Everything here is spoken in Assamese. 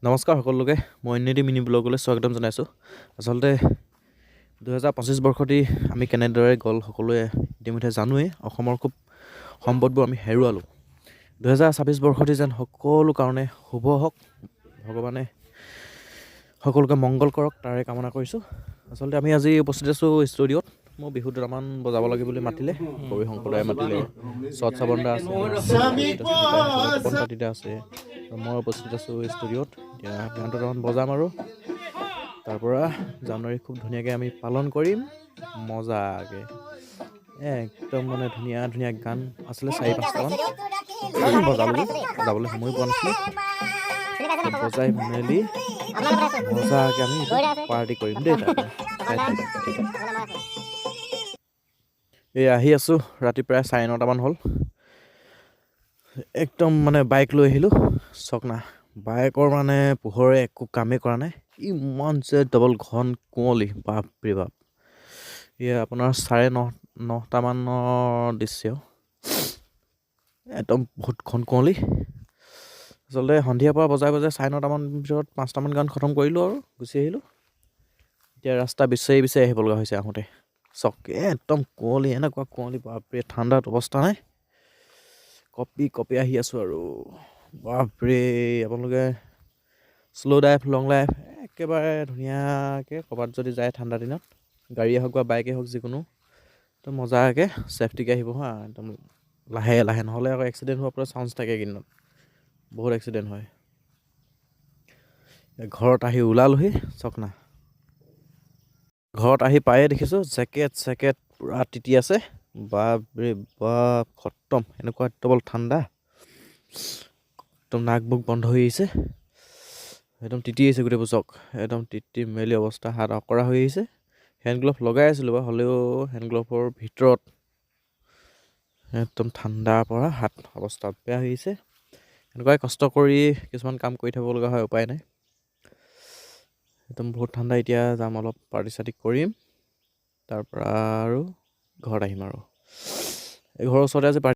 নমস্কাৰ সকলোকে মই ইন্নিটি মিনি ব্লগলৈ স্বাগতম জনাইছোঁ। আচলতে 2025 বৰ্ষটি আমি কেনেদৰে গ'ল সকলোৱে ইতিমধ্যে জানোৱেই। অসমৰ খুব সম্পদবোৰ আমি হেৰুৱালোঁ। 2026 বৰ্ষটি যেন সকলো কাৰণে শুভ হওক, ভগৱানে সকলোকে মংগল কৰক তাৰে কামনা কৰিছোঁ। আচলতে আমি আজি উপস্থিত আছোঁ ষ্টুডিঅ'ত। মোৰ বিহু দুটামান বজাব লাগে বুলি মাতিলে, কবি শংকৰদাই মাতিলে, চট চাবন্দা আছে, তপন তাঁতিদা আছে, মই উপস্থিত আছোঁ ষ্টুডিঅ'ত। এতিয়া গান দুটামান বজাম আৰু তাৰপৰা জানুৱাৰী খুব ধুনীয়াকৈ আমি পালন কৰিম মজাকৈ। একদম মানে ধুনীয়া ধুনীয়া গান আছিলে 4-5টামান বজাবলৈ সময় পোৱা নাছিলোঁ। বজাই মেলি মজাকৈ আমি পাৰ্টি কৰিম দেই। তাৰপৰা এই আহি আছোঁ, ৰাতি প্ৰায় 9:30মান হ'ল। একদম মানে বাইক লৈ আহিলোঁ চকনা। বাইকৰ মানে পোহৰে একো কামেই কৰা নাই, ইমান যে ডবল ঘন কুঁৱলী, বাপৰে বাপ। এয়া আপোনাৰ 9:30মানৰ দৃশ্য, একদম বহুত ঘন কুঁৱলী। আচলতে সন্ধিয়াৰ পৰা বজাই 9:30মান ভিতৰত 5টামান গান খতম কৰিলোঁ আৰু গুচি আহিলোঁ। এতিয়া ৰাস্তা বিচাৰি আহিব লগা হৈছে আহোঁতে। একদম কুঁৱলী, এনেকুৱা কুঁৱলী, বাপৰে, ঠাণ্ডাত অৱস্থা নাই। কপি আহি আছোঁ আৰু বাপৰে। আপোনালোকে শ্ল' ড্ৰাইভ, লং ড্ৰাইভ একেবাৰে ধুনীয়াকৈ ক'ৰবাত যদি যায় ঠাণ্ডা দিনত, গাড়ীয়ে হওক বা বাইকেই হওক যিকোনো, একদম মজাকৈ ছেফটিকৈ আহিব হা। একদম লাহে লাহে, নহ'লে আকৌ এক্সিডেণ্ট হোৱাৰ পৰা চান্স থাকে। কিন্তু বহুত এক্সিডেণ্ট হয়। ঘৰত আহি ওলালোহি চকনা। ঘৰত আহি পায়ে দেখিছোঁ জেকেট পূৰা তিতি আছে। বাপৰে বাপ, খতম। এনেকুৱা ডবল ঠাণ্ডা, একদম নাক বুক বন্ধ হৈ আহিছে, একদম তিতি আহিছে গোটেই পোচক, একদম তিতি মেলি অৱস্থা হাত অকৰা হৈ আহিছে। হেণ্ড গ্ল'ভ লগাই আছিলোঁ বাৰু, হ'লেও হেণ্ড গ্ল'ভৰ ভিতৰত একদম ঠাণ্ডাৰ পৰা হাত অৱস্থা বেয়া হৈ আহিছে। এনেকুৱাই কষ্ট কৰি কিছুমান কাম কৰি থাকিব লগা হয়, উপায় নাই। একদম বহুত ঠাণ্ডা। এতিয়া যাম অলপ পাৰ্টি চাৰ্টি কৰিম, তাৰপৰা আৰু ঘৰত আহিম আৰু এই ঘৰৰ ওচৰতে আজি